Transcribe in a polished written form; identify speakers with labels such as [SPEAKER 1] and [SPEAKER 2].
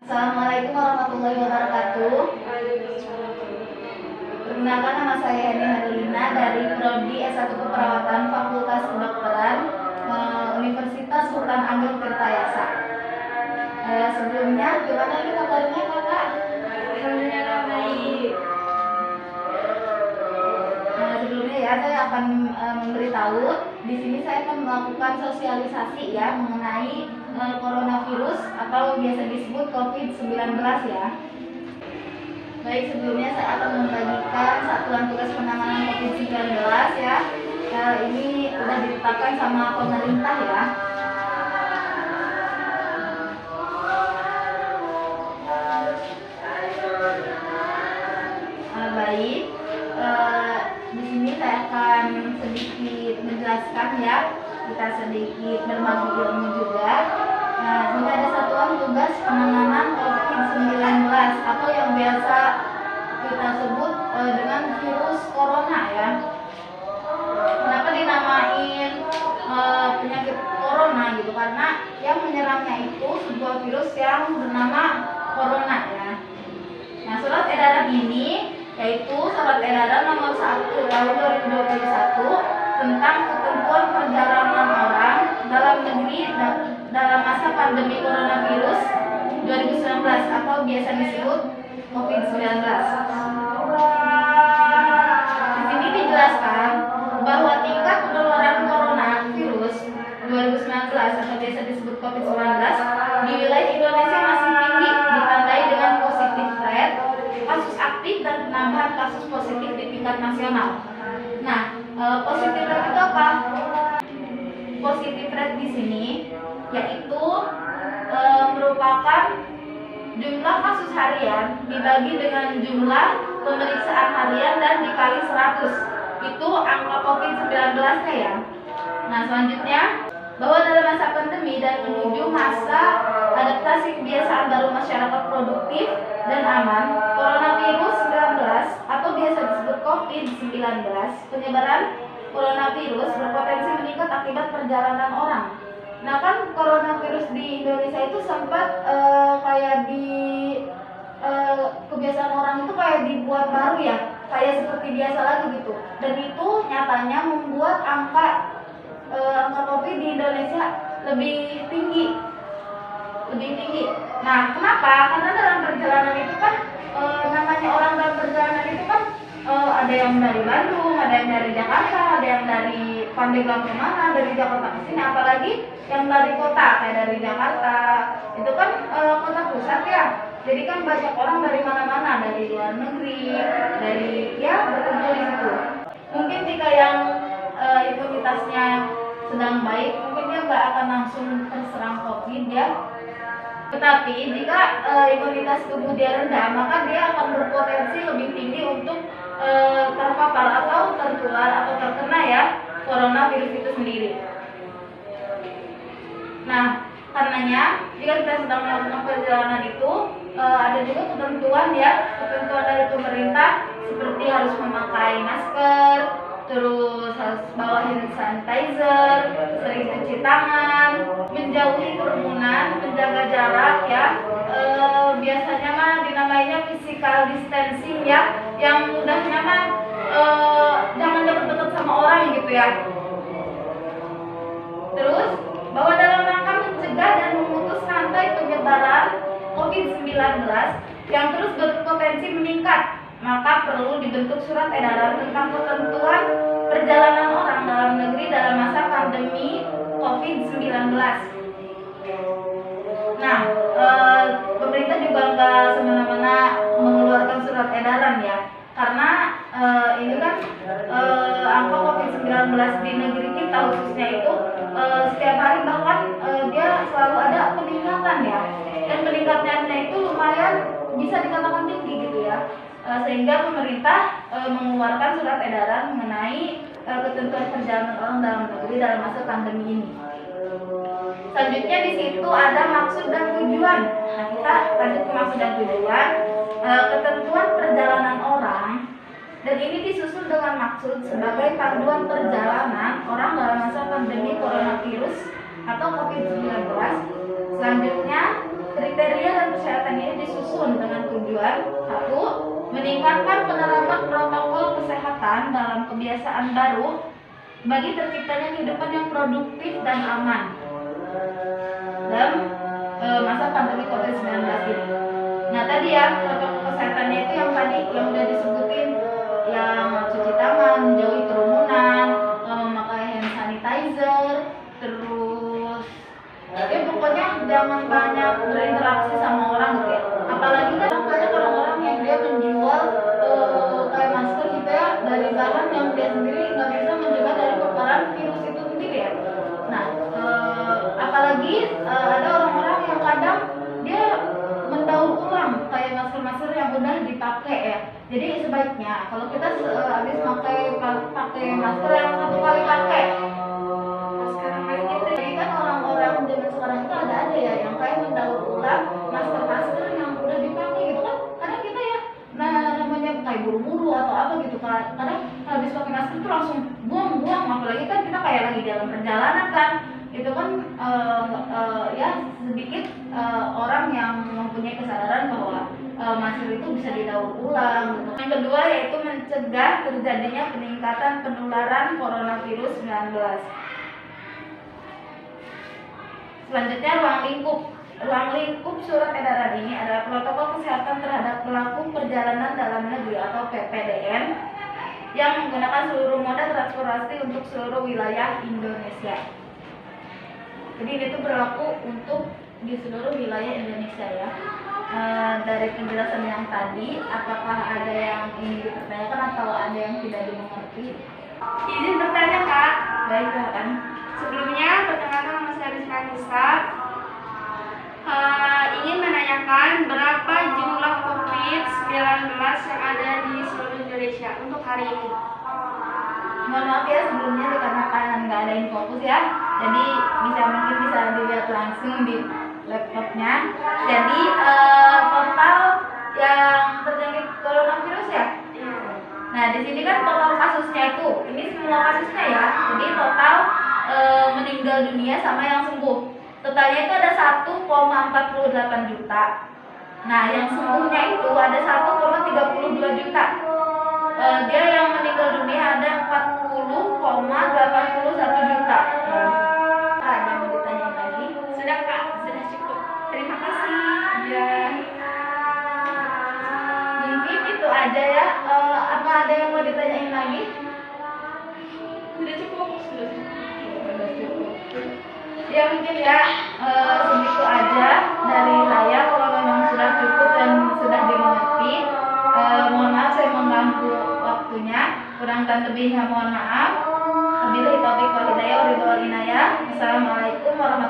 [SPEAKER 1] Assalamualaikum warahmatullahi wabarakatuh. Perkenalkan, nama saya Heni Herlina dari Prodi S1 Keperawatan Fakultas Kedokteran Universitas Sultan Ageng Tirtayasa. Sebelumnya, gimana nih kabarnya kakak?
[SPEAKER 2] Alhamdulillah baik.
[SPEAKER 1] Sebelumnya ya, saya akan memberitahu. Di sini saya akan melakukan sosialisasi ya mengenai coronavirus atau biasa disebut COVID-19 ya. Baik, sebelumnya saya akan membagikan satuan tugas penanganan COVID-19 ya. Ini sudah ditetapkan sama pemerintah ya. Baik, di sini saya akan sedikit menjelaskan ya. Kita sedikit berbagi ilmu juga. Nah, ini ada satuan tugas penanganan COVID-19 atau yang biasa kita sebut dengan virus corona ya. Kenapa dinamain penyakit corona gitu? Karena yang menyerangnya itu sebuah virus yang bernama corona ya. Nah, surat edaran ini yaitu Surat Edaran Nomor 1 Tahun 2021 tentang ketentuan perjalanan orang dalam negeri dalam masa pandemi coronavirus 2019 atau biasa disebut COVID-19. Di sini dijelaskan bahwa tingkat penularan coronavirus 2019 atau biasa disebut COVID-19 di wilayah Indonesia masih tinggi, ditandai dengan positif rate, kasus aktif dan penambahan kasus positif di tingkat nasional. Nah, positif rate itu apa? Positif rate di sini yaitu merupakan jumlah kasus harian dibagi dengan jumlah pemeriksaan harian dan dikali 100. Itu angka COVID-19-nya ya. Nah, selanjutnya bahwa dalam masa pandemi dan menuju masa adaptasi kebiasaan baru masyarakat produktif dan aman, coronavirus 19 atau biasa disebut COVID-19, penyebaran coronavirus berpotensi meningkat akibat perjalanan orang. Nah, kan coronavirus di Indonesia itu sempat kayak di kebiasaan orang itu kayak dibuat baru ya, kayak seperti biasa lagi gitu. Dan itu nyatanya membuat angka COVID di Indonesia lebih tinggi. Nah, kenapa? Karena dalam perjalanan itu kan namanya orang dalam perjalanan itu kan ada yang dari Bandung, ada yang dari Jakarta, ada yang dari Pandeglang kemana, dari Jakarta ke sini, apalagi yang dari kota kayak dari Jakarta itu kan kota pusat ya. Jadi kan banyak orang dari mana-mana, dari luar negeri, dari ya berkumpul di situ. Mungkin jika yang imunitasnya sedang baik, mungkin dia nggak akan langsung terserang COVID ya. Tetapi jika imunitas tubuh dia rendah, maka dia akan berpotensi lebih tinggi untuk terpapar atau tertular atau terkena ya coronavirus itu sendiri. Nah, karenanya jika kita sedang melakukan perjalanan itu ada juga ketentuan dari pemerintah seperti harus memakai masker, terus harus bawa hand sanitizer, sering cuci tangan, menjauhi kerumunan, menjaga jarak ya. Biasanya mah dinamainya physical distancing ya, yang mudahnya mah jangan dekat-dekat sama orang gitu ya. Terus bahwa dalam rangka mencegah dan memutus rantai penyebaran COVID-19 yang terus berpotensi meningkat, maka perlu dibentuk surat edaran tentang ketentuan perjalanan orang dalam negeri dalam masa pandemi COVID-19. Nah, pemerintah juga nggak semena-mena mengeluarkan surat edaran ya, karena ini kan angka COVID-19 di negeri kita khususnya itu setiap hari bahkan dia selalu ada peningkatan ya, dan peningkatannya itu lumayan bisa dikatakan tinggi gitu ya. Sehingga pemerintah mengeluarkan surat edaran mengenai ketentuan perjalanan orang dalam negeri dalam masa pandemi ini. Selanjutnya di situ ada maksud dan tujuan. Nah, kita lanjut ke maksud dan tujuan. Ketentuan perjalanan orang, dan ini disusun dengan maksud sebagai panduan perjalanan orang dalam masa pandemi coronavirus atau COVID-19. Selanjutnya, kriteria dan persyaratan meningkatkan penerapan protokol kesehatan dalam kebiasaan baru bagi terciptanya kehidupan yang produktif dan aman dalam masa pandemi COVID-19 ini. Nah tadi ya, protokol kesehatannya itu yang tadi yang udah disebutin, yang cuci tangan, menjauhi kerumunan, memakai hand sanitizer, terus ya pokoknya jangan banyak berinteraksi sama orang gitu ya. Apalagi kan banyak orang-orang yang dia menjual kayak masker gitu ya dari bahan yang dia sendiri nggak bisa mencegah dari paparan virus itu sendiri ya. Nah apalagi ada orang-orang yang kadang dia mendaur ulang kayak masker-masker yang udah dipakai ya. Jadi sebaiknya kalau kita habis pakai masker yang satu kali pakai, masker kayak gitu. Jadi kan orang-orang zaman sekarang itu ada ya yang kayak mendaur ulang masker-masker yang udah dipakai gitu kan. Kadang kita ya namanya kayak buru-buru atau apa gitu kan. Kadang habis pakai masker itu langsung buang-buang, apalagi kan kita kayak lagi dalam perjalanan kan. Itu kan ya sedikit orang yang mempunyai kesadaran bahwa masker itu bisa didaur ulang gitu. Yang kedua yaitu mencegah terjadinya peningkatan penularan coronavirus 19. Selanjutnya ruang lingkup surat edaran ini adalah protokol kesehatan terhadap pelaku perjalanan dalam negeri atau PPDN yang menggunakan seluruh moda transportasi untuk seluruh wilayah Indonesia. Jadi ini tuh berlaku untuk di seluruh wilayah Indonesia ya. Dari penjelasan yang tadi, apakah ada yang ingin dipertanyakan atau ada yang tidak dimengerti?
[SPEAKER 2] Izin bertanya Kak.
[SPEAKER 1] Baik, silakan.
[SPEAKER 2] Sebelumnya perkenalkan nama saya Rizka Nisa. Ingin menanyakan berapa jumlah COVID-19 yang ada di seluruh Indonesia untuk hari ini?
[SPEAKER 1] Mohon maaf ya sebelumnya dikarenakan nggak ada infokus ya, jadi mungkin bisa dilihat langsung di laptopnya. Jadi total yang terjangkit coronavirus ya. Nah di sini kan total kasusnya itu, ini semua kasusnya ya. Jadi total meninggal dunia sama yang sembuh. Totalnya itu ada 1,48 juta. Nah yang sembuhnya itu ada 1,32 juta. Dia yang meninggal dunia ada 40,81 juta. Ada yang mau ditanya lagi?
[SPEAKER 2] Sudah Kak, sudah cukup. Terima kasih.
[SPEAKER 1] Ya. Mungkin itu aja ya. Apa ada yang mau ditanyain lagi?
[SPEAKER 2] Sudah cukup. Sudah cukup.
[SPEAKER 1] Ya mungkin ya segitu aja dari saya. Kalau memang sudah cukup dan sudah dimengerti, mohon maaf saya mengganggu waktunya. Kurang dan lebihnya mohon maaf. Wabillahi taufiq wal hidayah. Assalamualaikum warahmatullahi wabarakatuh.